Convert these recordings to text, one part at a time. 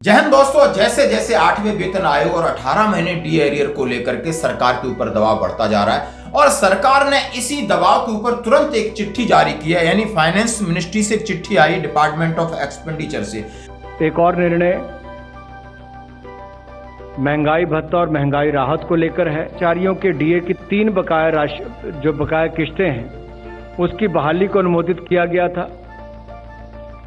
जय हिंद दोस्तों। जैसे जैसे 8वें वेतन आयोग और 18 महीने डी एरियर को लेकर के सरकार के ऊपर दबाव बढ़ता जा रहा है और सरकार ने इसी दबाव के ऊपर तुरंत एक चिट्ठी जारी की है। यानी फाइनेंस मिनिस्ट्री से एक चिट्ठी आई डिपार्टमेंट ऑफ एक्सपेंडिचर से। एक और निर्णय महंगाई भत्ता और महंगाई राहत को लेकर है। कर्मचारियों के डीए की 3 बकाया राशि जो बकाया किस्तें हैं उसकी बहाली को अनुमोदित किया गया था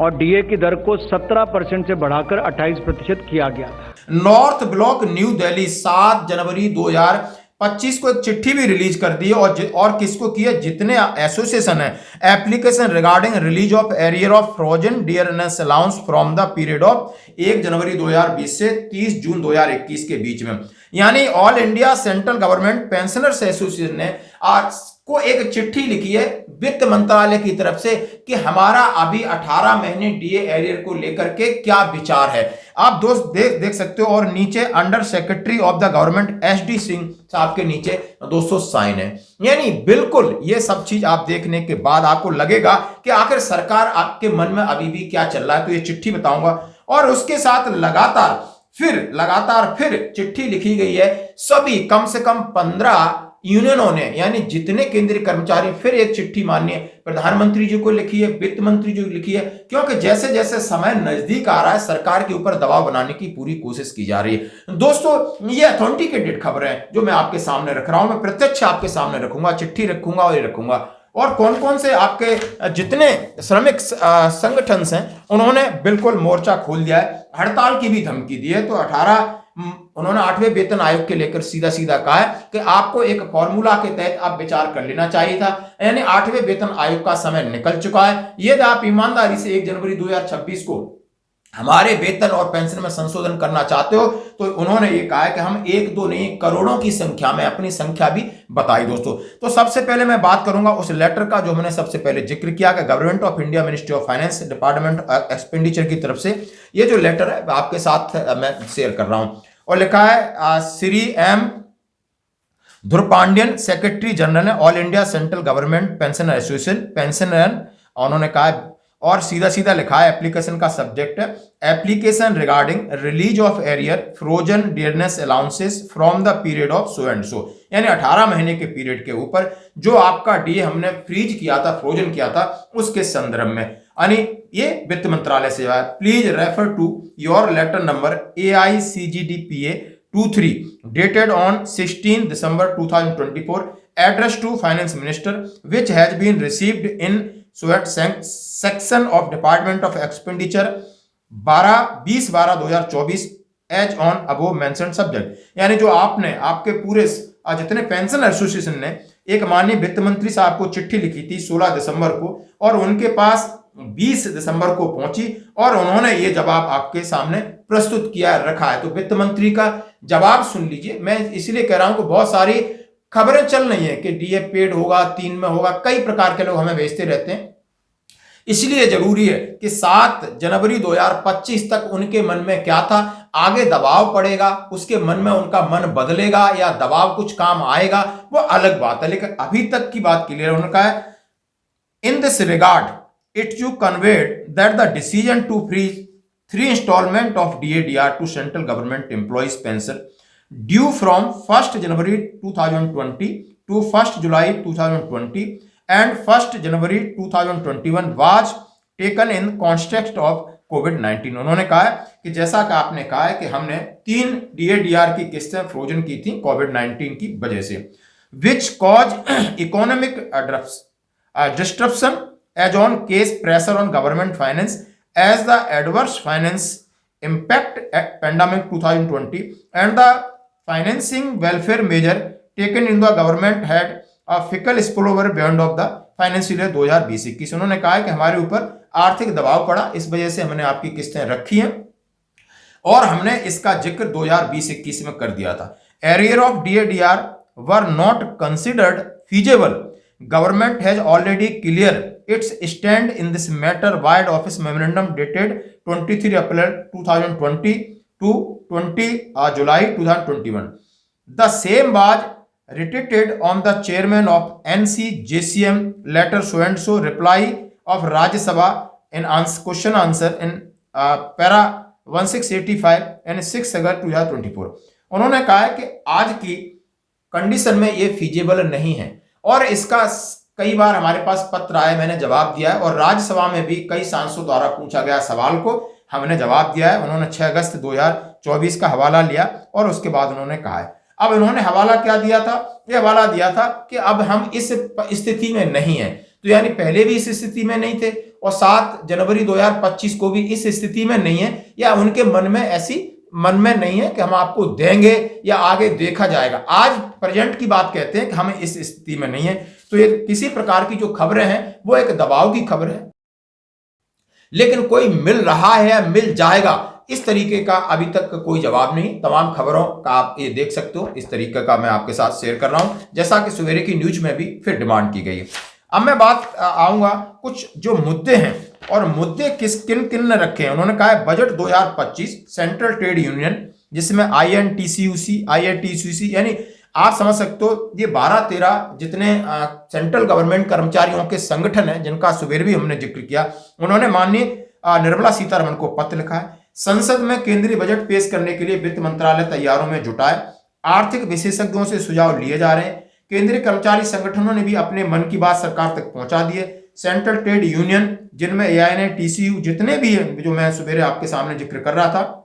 और डीए की दर को 17% से बढ़ाकर 28% किया गया था। नॉर्थ ब्लॉक न्यू दिल्ली 7 जनवरी 2025 को एक चिट्ठी भी रिलीज कर दी और किसको की है? जितने एसोसिएशन है application regarding release of arrear of frozen dearness allowance from the period of 1 जनवरी 2020 से 30 जून 2021 के बीच में। यानी all India central government pensioners association ने आज को एक चिट्ठी लिखी है वित्त मंत्रालय की तरफ से कि हमारा अभी 18 महीने डीए एरियर को लेकर के क्या विचार है। आप दोस्त देख सकते हो और नीचे under secretary of the government SD Singh साहब के नीचे दोस्तों साइन है। यानी बिल्कुल ये सब चीज आप देखने के बाद आपको लगेगा कि आखिर सरकार आपके मन में अभी भी क्या चल रहा है। तो ये चिट्ठी बताऊंगा और उसके साथ लगातार फिर चिट्ठी लिखी गई है सभी कम से कम 15 यूनियनों ने, यानी जितने केंद्रीय कर्मचारी, फिर एक चिट्ठी माननीय प्रधानमंत्री जी को लिखी है, वित्त मंत्री जी को लिखी है, क्योंकि जैसे जैसे समय नजदीक आ रहा है सरकार के ऊपर दबाव बनाने की पूरी कोशिश की जा रही है। दोस्तों ये अथेंटिकेटेड खबर है जो मैं आपके सामने रख रहा हूं, मैं प्रत्यक्ष आपके सामने रखूंगा, चिट्ठी रखूंगा और ये रखूंगा। और कौन कौन से आपके जितने श्रमिक संगठन हैं उन्होंने बिल्कुल मोर्चा खोल दिया है, हड़ताल की भी धमकी दी है। तो उन्होंने 8वें वेतन आयोग के लेकर सीधा सीधा कहा है कि आपको एक फॉर्मूला के तहत आप विचार कर लेना चाहिए था। यानी 8वें वेतन आयोग का समय निकल चुका है। यदि आप ईमानदारी से 1 जनवरी 2026 को हमारे वेतन और पेंशन में संशोधन करना चाहते हो तो उन्होंने ये कहा है कि हम 1-2 नहीं करोड़ों की संख्या में अपनी संख्या भी बताई। दोस्तों तो सबसे पहले मैं बात करूंगा उस लेटर का जो मैंने सबसे पहले जिक्र किया कि government of India ministry of finance department expenditure की तरफ से ये जो लेटर है आपके साथ मैं शेयर कर रहा हूं। और लिखा है श्री एम धुरपांडियन सेक्रेटरी जनरल है all India central government pensioner association pensioner. उन्होंने कहा है और सीधा सीधा लिखा है एप्लीकेशन का सब्जेक्ट है application regarding release of arrear frozen dearness allowances from the period of so and so. यानी 18 महीने के पीरियड के ऊपर जो आपका डीए हमने फ्रीज किया था, फ्रोजन किया था, उसके संदर्भ में। यानी ये वित्त मंत्रालय से है। Please refer to your letter number AICGDPA 23 dated on 16 December 2024 address to finance minister which has been received in section of department of expenditure 20/12/2024 as on above mentioned subject. यानी जो आपने आपके पूरे जितने पेंशन एसोसिएशन ने एक माननीय वित्त मंत्री साहब को चिट्ठी लिखी थी 16 दिसंबर को और उनके पास 20 दिसंबर को पहुंची और उन्होंने ये जवाब आपके सामने प्रस्तुत किया रखा है। तो वित्त मंत्री का जवाब सुन लीजिए। मैं इसलिए कह रहा हूं कि बहुत सारी खबरें चल रही हैं कि डीए पेड होगा, 3 में होगा, कई प्रकार के लोग हमें भेजते रहते हैं। इसलिए जरूरी है कि 7 जनवरी 2025 तक उनके मन में क्या था, आगे दबाव पड़ेगा, उसके मन में उनका मन बदलेगा या दबाव कुछ काम आएगा, वो अलग बात है। लेकिन अभी तक की बात क्लियर है। उन्होंने कहा है in this regard it you conveyed that the decision to freeze 3 installment of DADR to central government employees pension due from 1st January 2020 to 1st July 2020 and 1st January 2021 was taken in context of COVID-19। उन्होंने कहा है कि जैसा कि आपने कहा है कि हमने 3 DADR की किस्तें फ्रोजन की थी COVID-19 की वजह से which cause economic disruption as on case pressure on government finance as the adverse finance impact pandemic 2020 and the financing welfare measure taken in the government had a fiscal spillover beyond of the financial year 2020-21। उन्होंने कहा है कि हमारे ऊपर आर्थिक दबाव पड़ा, इस वजह से हमने आपकी किस्तें रखी हैं और हमने इसका जिक्र 2020-21 में कर दिया था। Arrear of DADR were not considered feasible. Government has already cleared its stand in this matter via office memorandum dated 23 April 2020 to 20 July 2021. The same was reiterated on the chairman of NCJCM letter so and so reply of Rajya Sabha in question answer in para 1685 यानी 6 अगस्त 2024। उन्होंने कहा है कि आज की condition में ये feasible नहीं है और इसका कई बार हमारे पास पत्र आए, मैंने जवाब दिया है और राज्यसभा में भी कई सांसदों द्वारा पूछा गया सवाल को हमने जवाब दिया है। उन्होंने 6 अगस्त 2024 का हवाला लिया और उसके बाद उन्होंने कहा है। अब इन्होंने हवाला क्या दिया था? ये हवाला दिया था कि अब हम इस स्थिति में नहीं है, तो यानी पहले भी इस स्थिति में नहीं थे और 7 जनवरी 2025 को भी इस स्थिति में नहीं है, या उनके मन में नहीं है कि हम आपको देंगे या आगे देखा जाएगा। आज प्रेजेंट की बात कहते हैं कि हम इस स्थिति में नहीं है। तो ये किसी प्रकार की जो खबरें हैं वो एक दबाव की खबर है, लेकिन कोई मिल रहा है या मिल जाएगा इस तरीके का अभी तक कोई जवाब नहीं। तमाम खबरों का आप ये देख सकते हो, इस तरीके का मैं आपके साथ शेयर कर रहा हूं, जैसा कि सवेरे की न्यूज में भी फिर डिमांड की गई है। अब मैं बात आऊंगा कुछ जो मुद्दे हैं और मुद्दे किन किन ने रखे हैं। उन्होंने कहा है बजट 2025 सेंट्रल ट्रेड यूनियन, जिसमें INTCUC यानी आप समझ सकते हो ये 12-13 जितने सेंट्रल गवर्नमेंट कर्मचारियों के संगठन हैं जिनका सुबह भी हमने जिक्र किया, उन्होंने माननीय निर्मला सीतारमण को पत्र लिखा है। संसद में केंद्रीय बजट पेश करने के लिए वित्त मंत्रालय तैयारों में जुटा है। आर्थिक विशेषज्ञों से सुझाव लिए जा रहे हैं। केंद्रीय कर्मचारी संगठनों ने भी अपने मन की बात सरकार तक पहुंचा दी है। सेंट्रल ट्रेड यूनियन जिनमें AINTCU जितने भी हैं, जो मैं सुबह आपके सामने जिक्र कर रहा था,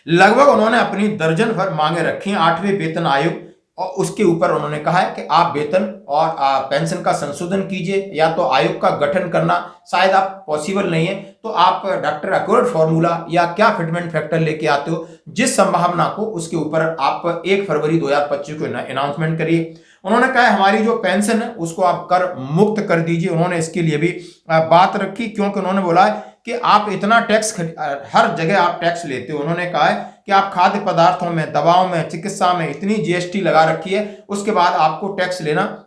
लगभग उन्होंने अपनी दर्जन भर मांगे रखी हैं। 8वें वेतन आयोग और उसके ऊपर उन्होंने कहा है कि आप वेतन और पेंशन का संशोधन कीजिए, या तो आयोग का गठन करना शायद आप पॉसिबल नहीं है तो आप डॉक्टर अकवर्ड फॉर्मूला या क्या फिटमेंट फैक्टर लेके आते हो, जिस संभावना को उसके ऊपर आप 1 फरवरी 2025 को अनाउंसमेंट करिए। उन्होंने कहा हमारी जो पेंशन है उसको आप कर मुक्त कर दीजिए। उन्होंने इसके लिए भी बात रखी, क्योंकि उन्होंने बोला है कि आप इतना टैक्स हर जगह आप टैक्स लेते हो। उन्होंने कहा है कि आप खाद्य पदार्थों में, दवाओं में, चिकित्सा में इतनी GST लगा रखी है, उसके बाद आपको टैक्स लेना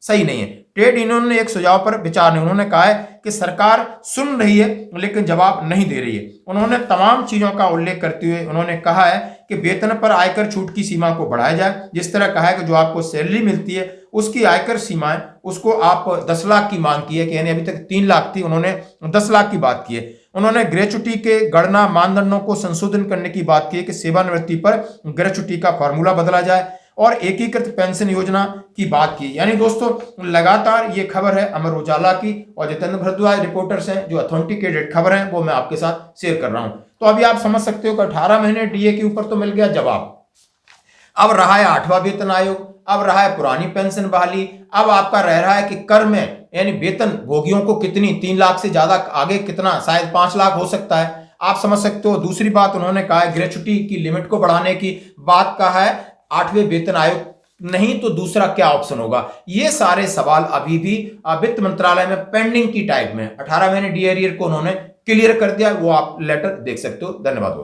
सही नहीं है। ट्रेड यूनियन ने एक सुझाव पर विचार नहीं, उन्होंने कहा है कि सरकार सुन रही है लेकिन जवाब नहीं दे रही है। उन्होंने तमाम चीजों का उल्लेख करते हुए उन्होंने कहा है कि वेतन पर आयकर छूट की सीमा को बढ़ाया जाए। जिस तरह कहा है कि जो आपको सैलरी मिलती है उसकी आयकर सीमाएं उसको आप 10 लाख की मांग की है, कि यानी अभी तक 3 लाख थी, उन्होंने 10 लाख की बात की है। उन्होंने ग्रेच्युटी के गणना मानदंडों को संशोधन करने की बात की है कि सेवानिवृत्ति पर ग्रेच्युटी का फॉर्मूला बदला जाए और एकीकृत पेंशन योजना की बात की। यानी दोस्तों लगातार ये खबर है अमर उजाला की और जितेंद्र भारद्वाज रिपोर्टर्स हैं जो अथेंटिकेटेड खबर हैं वो मैं आपके साथ शेयर कर रहा हूं। तो अभी आप समझ सकते हो कि 18 महीने DA के ऊपर तो मिल गया जवाब, अब रहा है 8वां वेतन आयोग, अब रहा है पुरानी पेंशन बहाली, अब आपका रह रहा है कि कर में यानी वेतन भोगियों को कितनी 3 लाख से ज्यादा आगे कितना, शायद 5 लाख हो सकता है, आप समझ सकते हो। दूसरी बात उन्होंने कहा है ग्रेच्युटी की लिमिट को बढ़ाने की बात कहा है। 8वें वेतन आयोग नहीं तो दूसरा क्या ऑप्शन होगा? ये सारे सवाल अभी भी वित्त मंत्रालय में पेंडिंग की टाइप में। 18 महीने DA को उन्होंने क्लियर कर दिया, वो आप लेटर देख सकते हो। धन्यवाद।